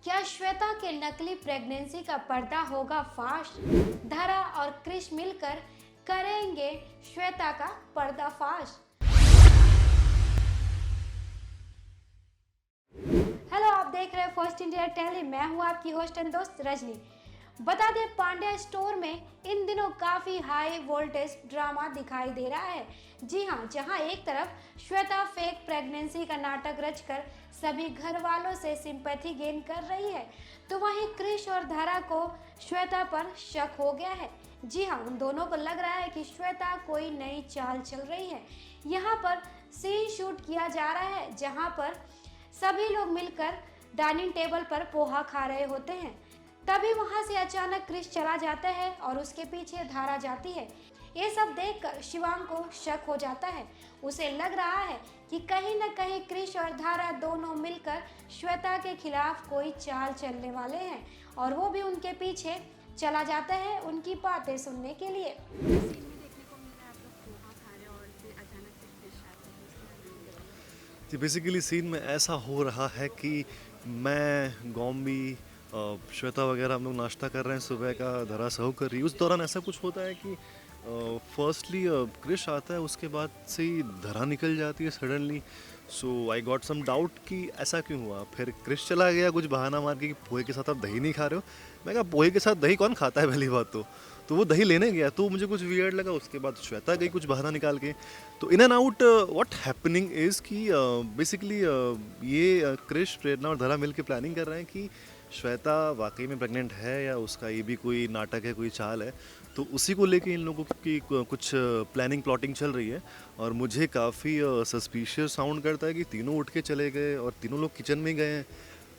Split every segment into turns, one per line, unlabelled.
क्या श्वेता के नकली प्रेगनेंसी का पर्दा होगा फाश? धरा और क्रिश मिलकर करेंगे श्वेता का पर्दाफाश। हेलो, आप देख रहे हैं फर्स्ट इंडिया टेली। मैं हूं आपकी होस्ट एंड दोस्त रजनी। बता दें, पांड्या स्टोर में इन दिनों काफी हाई वोल्टेज ड्रामा दिखाई दे रहा है। जी हां, जहां एक तरफ श्वेता फेक प्रेगनेंसी का नाटक रचकर सभी घर वालों से सिंपैथी गेन कर रही है, तो वहीं क्रिश और धारा को श्वेता पर शक हो गया है। जी हां, उन दोनों को लग रहा है कि श्वेता कोई नई चाल चल रही है। यहाँ पर सीन शूट किया जा रहा है जहाँ पर सभी लोग मिलकर डाइनिंग टेबल पर पोहा खा रहे होते हैं। तभी वहां से अचानक क्रिश चला जाता है और उसके पीछे धारा जाती है। ये सब देखकर शिवांग को शक हो जाता है। उसे लग रहा है कि कहीं न कहीं क्रिश और धारा दोनों मिलकर श्वेता के खिलाफ कोई चाल चलने वाले हैं और वो भी उनके पीछे चला जाता है उनकी बातें सुनने के लिए।
जी, बेसिकली सीन में ऐसा हो रहा है कि मैं गॉम्बी श्वेता वगैरह हम लोग नाश्ता कर रहे हैं सुबह का, धरा सर्व कर रही है। उस दौरान ऐसा कुछ होता है कि फर्स्टली क्रिश आता है, उसके बाद से ही धरा निकल जाती है suddenly. So I got some doubt कि ऐसा क्यों हुआ। फिर क्रिश चला गया कुछ बहाना मार के कि पोहे के साथ आप दही नहीं खा रहे हो। मैं कहा पोहे के साथ दही कौन खाता है पहली बात तो वो दही लेने गया, तो मुझे कुछ वियर्ड लगा। उसके बाद श्वेता गई कुछ बहाना निकाल के। तो in and out what happening is कि बेसिकली ये क्रिश, प्रेरणा और धरा मिल के प्लानिंग कर रहे हैं कि श्वेता वाकई में प्रेग्नेंट है या उसका ये भी कोई नाटक है, कोई चाल है। तो उसी को लेके इन लोगों की कुछ प्लानिंग प्लॉटिंग चल रही है। और मुझे काफ़ी सस्पिशियस साउंड करता है कि तीनों उठ के चले गए और तीनों लोग किचन में गए हैं।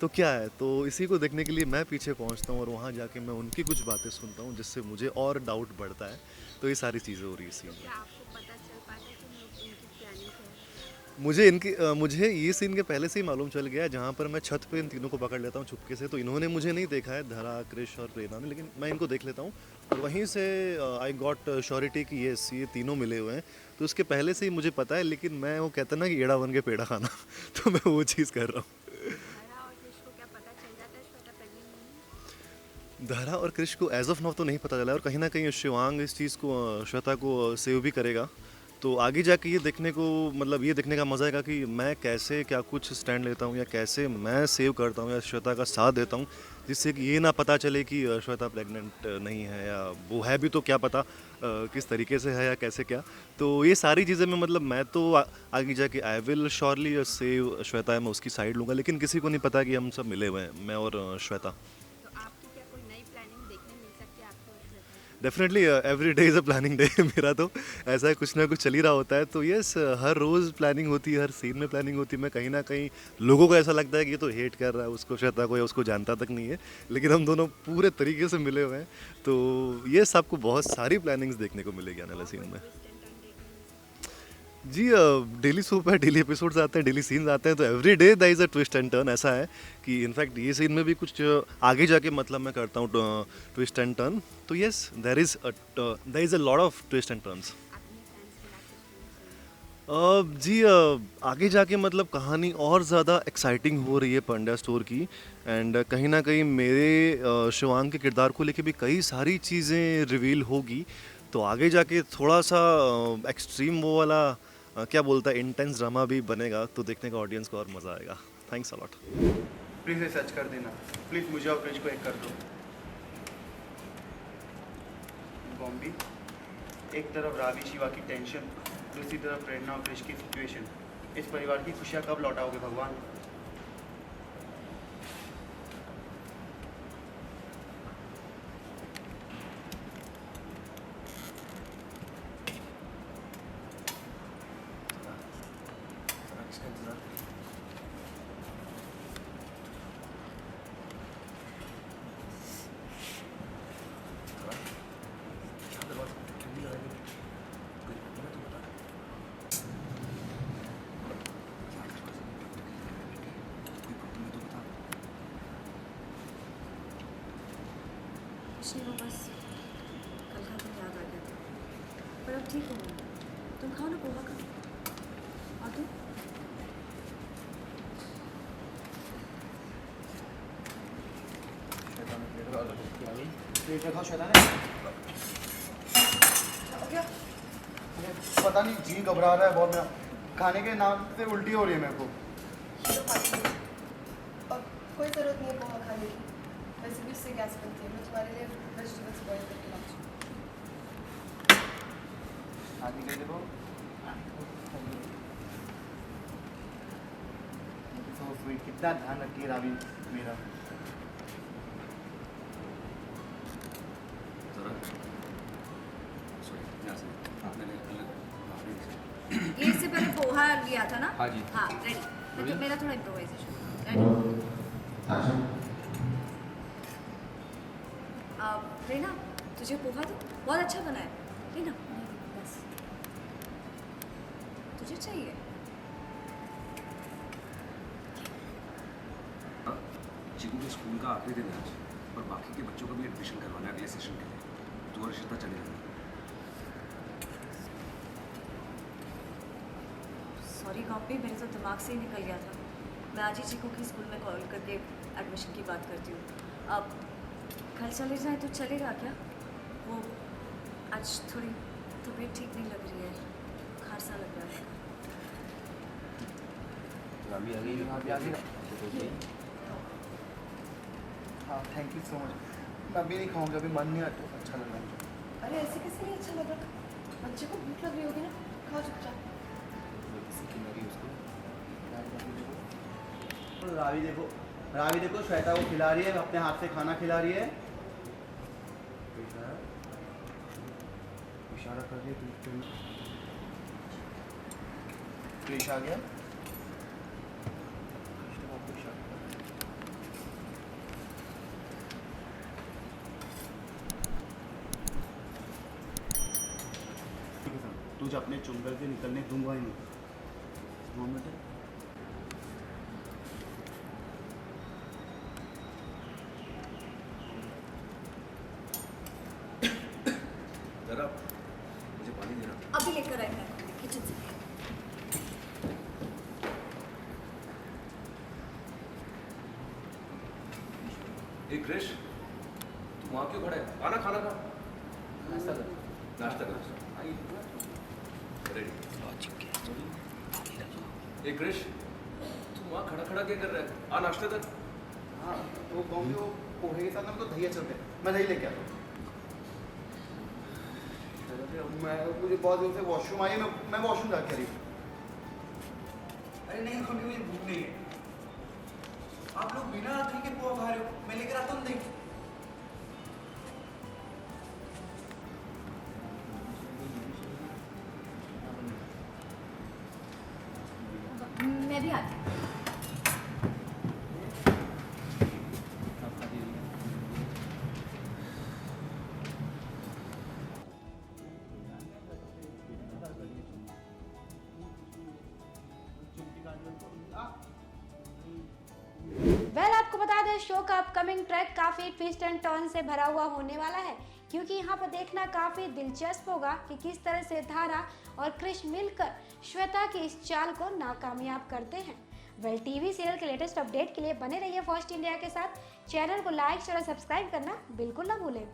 तो क्या है, तो इसी को देखने के लिए मैं पीछे पहुंचता हूँ और वहाँ जाके मैं उनकी कुछ बातें सुनता हूँ, जिससे मुझे और डाउट बढ़ता है। तो ये सारी चीज़ें हो रही है सीन में। मुझे ये सीन के पहले से ही मालूम चल गया है, जहाँ पर मैं छत पे इन तीनों को पकड़ लेता हूँ चुपके से। तो इन्होंने मुझे नहीं देखा है, धरा, क्रिश और प्रेरणा ने, लेकिन मैं इनको देख लेता हूँ और वहीं से आई गॉट श्योरिटी कि ये तीनों मिले हुए हैं। तो उसके पहले से ही मुझे पता है, लेकिन मैं वो कहता ना कि एड़ा बन के पेड़ा खाना तो मैं वो चीज़ कर रहा हूँ। धरा और क्रिश को एज ऑफ नाउ तो नहीं पता चला, और कहीं ना कहीं शिवांग इस चीज़ को श्वेता को सेव भी करेगा। तो आगे जाके ये देखने को, मतलब ये देखने का मज़ा आएगा कि मैं कैसे क्या कुछ स्टैंड लेता हूँ या कैसे मैं सेव करता हूँ या श्वेता का साथ देता हूँ, जिससे कि ये ना पता चले कि श्वेता प्रेग्नेंट नहीं है, या वो है भी तो क्या पता किस तरीके से है या कैसे क्या। तो ये सारी चीज़ें में, मतलब मैं तो आगे जाके I will surely save Shweta है, मैं उसकी साइड लूँगा। लेकिन किसी को नहीं पता कि हम सब मिले हुए हैं, मैं और Shweta. Definitely every day is a planning day मेरा तो ऐसा कुछ ना कुछ चल ही रहा होता है। तो यस, हर रोज़ प्लानिंग होती है, हर सीन में प्लानिंग होती है। मैं कहीं ना कहीं लोगों को ऐसा लगता है कि ये तो हेट कर रहा है उसको, श्वेता को, या उसको जानता तक नहीं है, लेकिन हम दोनों पूरे तरीके से मिले हुए हैं। तो ये आपको बहुत सारी प्लानिंग्स देखने को मिलेगी आने वाले सीन में। जी, डेली सोप है, डेली एपिसोड्स आते हैं, डेली सीन्स आते हैं, तो every day there is a twist and turn. ऐसा है कि इनफैक्ट ये सीन में भी कुछ आगे जाके, मतलब मैं करता हूँ ट्विस्ट एंड टर्न। तो yes, there is a lot of twist and turns. जी, आगे जाके मतलब कहानी और ज़्यादा एक्साइटिंग हो रही है पांड्या स्टोर की। एंड कहीं ना कहीं मेरे शिवांग के किरदार को लेके भी कई सारी चीज़ें रिवील होगी। तो आगे जाके थोड़ा सा एक्सट्रीम वो वाला क्या बोलता है, इंटेंस ड्रामा भी बनेगा। तो देखने का ऑडियंस को और मज़ा आएगा। Thanks a lot.
Please search कर देना, प्लीज़ मुझे और क्रिश को एक कर दो। बॉम्बी, एक तरफ रावी शिवा की टेंशन, दूसरी तरफ प्रेरणा और क्रिश की सिचुएशन। इस परिवार की खुशियाँ कब लौटाओगे भगवान?
कुछ नहीं, वो बस कल का दिन याद आ गया था, पर अब ठीक हो गया। तुम खाओ ना पोहा का। और तुम?
प्लेट रखा श्वेता ने। पता नहीं जी घबरा रहा है बहुत, मेरा खाने के नाम से उल्टी हो रही है मेरे को।
और कोई ज़रूरत नहीं है पोहा खाने की, वैसे भी उससे गैस बनती है। मैं तुम्हारे लिए वेजिटेबल्स बॉयल करके लाऊँ।
हाथ निकल देखो। सो स्वीट, कितना ध्यान रखती है रावी मेरा।
ये इससे पहले पोहा लिया था ना?
हाँ जी।
हाँ रेडी।
रेडी?
मेरा थोड़ा इम्प्रोवाइजेशन रेडी। रेना तुझे पोहा दो, बहुत अच्छा बना है। रेना बस तुझे चाहिए।
चिकू के स्कूल का आखिरी दिन है आज, और बाकी के बच्चों को भी एडमिशन करवाना है अगले सेशन के लिए। तो और रिश्ता चले जाना।
सॉरी कॉपी, मेरे तो दिमाग से ही निकल गया था। मैं आज ही चिकू की स्कूल में कॉल करके एडमिशन की बात करती हूँ। अब कल चले जाए तो चलेगा क्या? वो आज थोड़ी तबीयत ठीक नहीं लग रही है, बुखार सा लग रहा है।
अभी अभी
हाँ थैंक यू सो मच। मैं अभी नहीं खाऊंगा, अभी मन नहीं आता, अच्छा लग रहा है।
अरे ऐसे कैसे नहीं अच्छा लग रहा? बच्चे को भूख लग रही होगी ना, खाओ चुपचाप।
रावी देखो श्वेता को खिला रही है, अपने हाथ से खाना खिला रही है। इशारा कर रही है। क्रिश आ गया। तुझे अपने चुंगल से निकलने दूंगा ही नहीं। मोहम्मद
जरा मुझे पानी देना।
अभी लेकर आए मैं किचन से।
एक क्रिश, तू वहाँ क्यों खड़ा है? आना खाना खा। नाश्ता कर। नाश्ता कर। रेडी। एक क्रिश, तू वहाँ खड़ा खड़ा क्या कर रहा है? आ नाश्ता कर।
हाँ तो वो कहूँगी वो पोहे के साथ ना तो दही चलते, मैं दही लेके आता हूँ। मैं मुझे बहुत देर से वॉशरूम आई, मैं वॉशरूम जाके रही।
अरे नहीं मम्मी, मुझे भूख नहीं है। आप लोग बिना दही के पोहा खा रहे हो, मैं लेकर आता हूँ दही।
मैं भी आती हूँ।
वेल आपको बता दें शो का अपकमिंग ट्रैक काफी ट्विस्ट एंड टर्न से भरा हुआ होने वाला है, क्योंकि यहाँ पर देखना काफी दिलचस्प होगा कि किस तरह से धारा और क्रिश मिलकर श्वेता की इस चाल को नाकामयाब करते हैं। वेल टीवी सीरियल के लेटेस्ट अपडेट के लिए बने रहिए फर्स्ट इंडिया के साथ। चैनल को लाइक और सब्सक्राइब करना बिल्कुल ना भूलें।